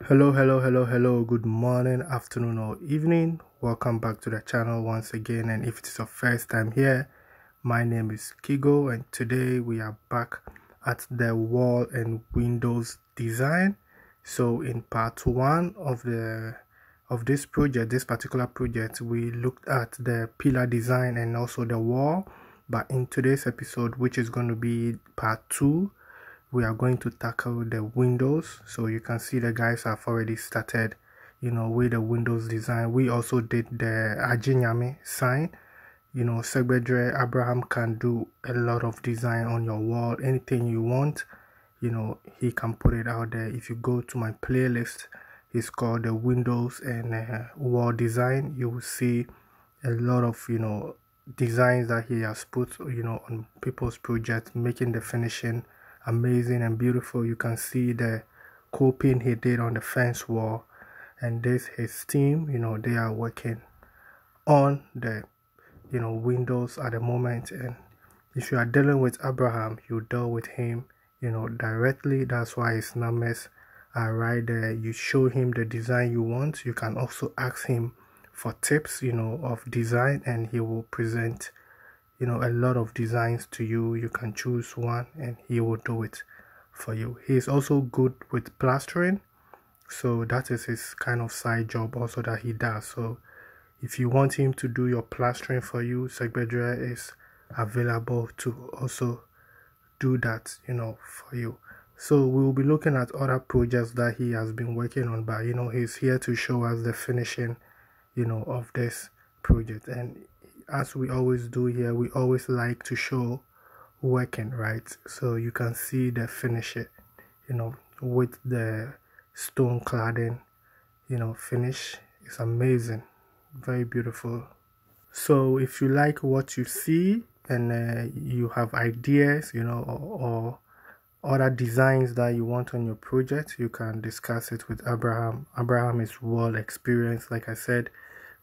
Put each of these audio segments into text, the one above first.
Hello. Good morning, afternoon, or evening. Welcome back to the channel once again. And if it's your first time here, my name is Kigo, and today we are back at the wall and windows design. So in part one of this particular project, we looked at the pillar design and also the wall. But in today's episode, which is going to be part two, we are going to tackle the windows. So you can see the guys have already started, with the windows design. We also did the Ajinyame sign. Segbedre Abraham can do a lot of design on your wall. Anything you want, he can put it out there. If you go to my playlist, it's called the windows and wall design. You will see a lot of designs that he has put on people's projects, making the finishing amazing and beautiful. You can see the coping he did on the fence wall, and this his team, they are working on the windows at the moment. And if you are dealing with Abraham, you deal with him directly. That's why his numbers are right there. You show him the design you want. You can also ask him for tips of design, and he will present a lot of designs to you. You can choose one and he will do it for you. He is also good with plastering, so that is his kind of side job also that he does. So if you want him to do your plastering for you, Segbedre is available to also do that for you. So we will be looking at other projects that he has been working on, but he's here to show us the finishing of this project. And as we always do here, we always like to show working, right? So you can see the finish it with the stone cladding finish. It's amazing, very beautiful. So if you like what you see and you have ideas or other designs that you want on your project, you can discuss it with Abraham is well experienced. Like I said,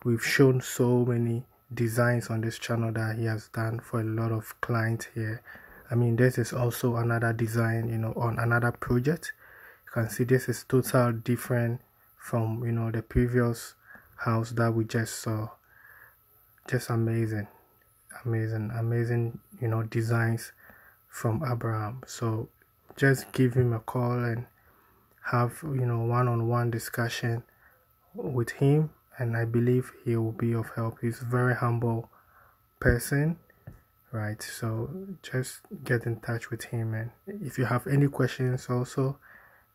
we've shown so many designs on this channel that he has done for a lot of clients here. I mean, this is also another design on another project. You can see this is totally different from the previous house that we just saw. Just amazing designs from Abraham. So just give him a call and have one-on-one discussion with him, and I believe he will be of help. He's a very humble person, right? So just get in touch with him, and if you have any questions also,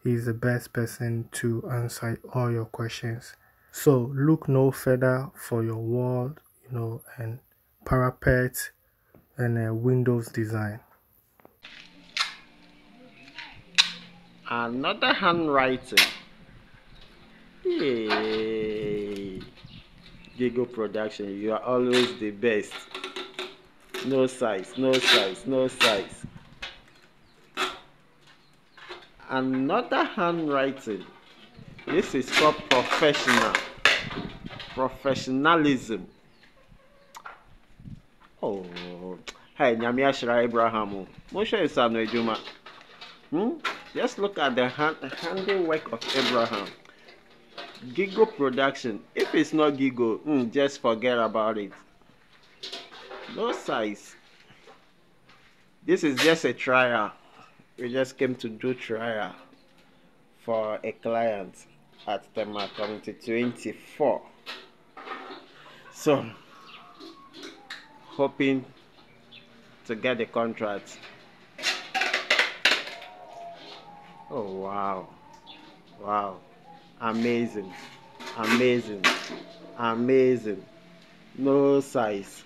he's the best person to answer all your questions. So look no further for your wall and parapet and windows design. Another handwriting. Hey, Gigo production, you are always the best. No size. Another handwriting. This is called professionalism. Oh, hey, Nyamiashra Abraham. Moshe is no Juma. Just look at the handiwork of Abraham. Gigo production. If it's not Gigo, just forget about it. No size. This is just a trial. We just came to do trial for a client at Tema Community 24. So, hoping to get the contract. Oh wow, amazing, no size.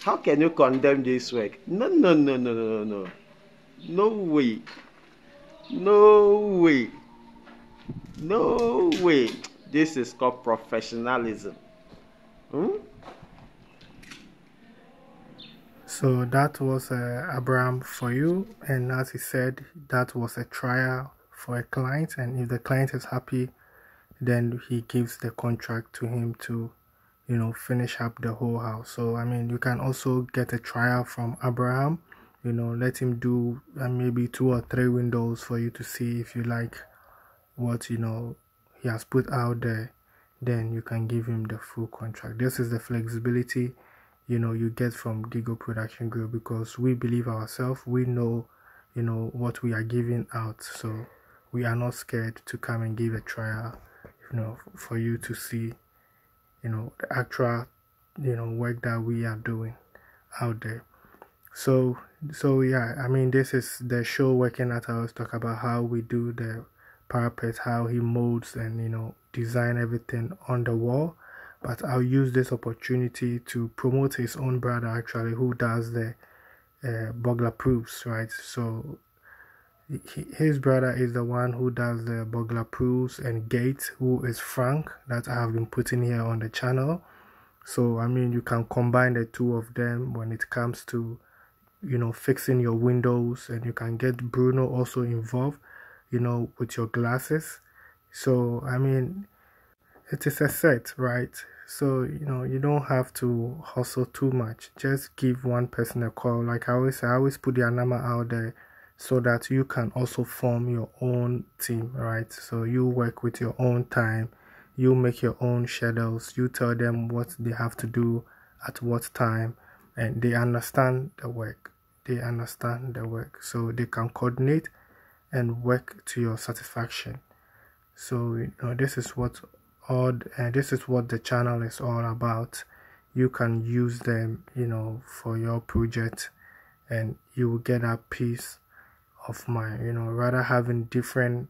How can you condemn this work? No, no way. This is called professionalism. So that was Abraham for you, and as he said, that was a trial for a client, and if the client is happy, then he gives the contract to him to finish up the whole house. So I mean, you can also get a trial from Abraham, let him do maybe 2 or 3 windows for you to see if you like what he has put out there. Then you can give him the full contract. This is the flexibility you get from g.P.G Production Group, because we believe ourselves, we know what we are giving out, so we are not scared to come and give a trial for you to see the actual work that we are doing out there. So yeah, this is the show working at. I always talk about how we do the parapet, how he molds and design everything on the wall. But I'll use this opportunity to promote his own brother, actually, who does the burglar proofs, right? So his brother is the one who does the burglar proofs and gates, who is Frank, that I have been putting here on the channel. So you can combine the two of them when it comes to fixing your windows, and you can get Bruno also involved with your glasses. So it is a set, right? So you don't have to hustle too much. Just give one person a call. Like I always put their number out there so that you can also form your own team, right? So you work with your own time, you make your own schedules, you tell them what they have to do at what time, and they understand the work. So they can coordinate and work to your satisfaction. So this is what the channel is all about. You can use them for your project, and you will get a peace of mind, rather having different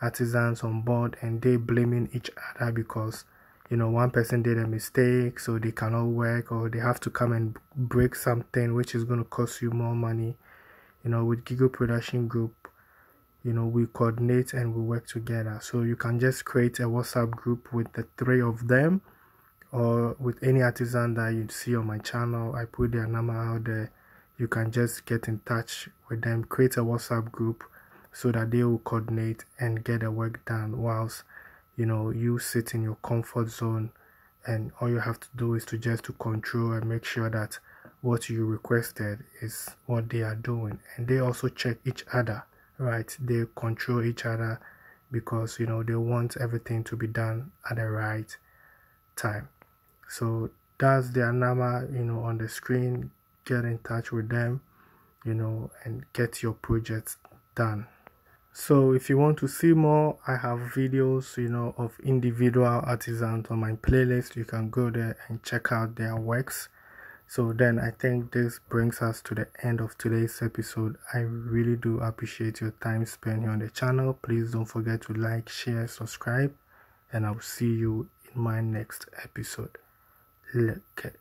artisans on board and they blaming each other because one person did a mistake, so they cannot work, or they have to come and break something which is going to cost you more money. With g.P.G Production Group, we coordinate and we work together. So you can just create a WhatsApp group with the 3 of them, or with any artisan that you see on my channel. I put their number out there. You can just get in touch with them, create a WhatsApp group so that they will coordinate and get the work done, whilst you sit in your comfort zone, and all you have to do is to control and make sure that what you requested is what they are doing. And they also check each other, right? They control each other because they want everything to be done at the right time. So that's their number on the screen. Get in touch with them and get your project done. So if you want to see more, I have videos of individual artisans on my playlist. You can go there and check out their works. So then I think this brings us to the end of today's episode. I really do appreciate your time spent here on the channel. Please don't forget to like, share, subscribe, and I'll see you in my next episode. Look at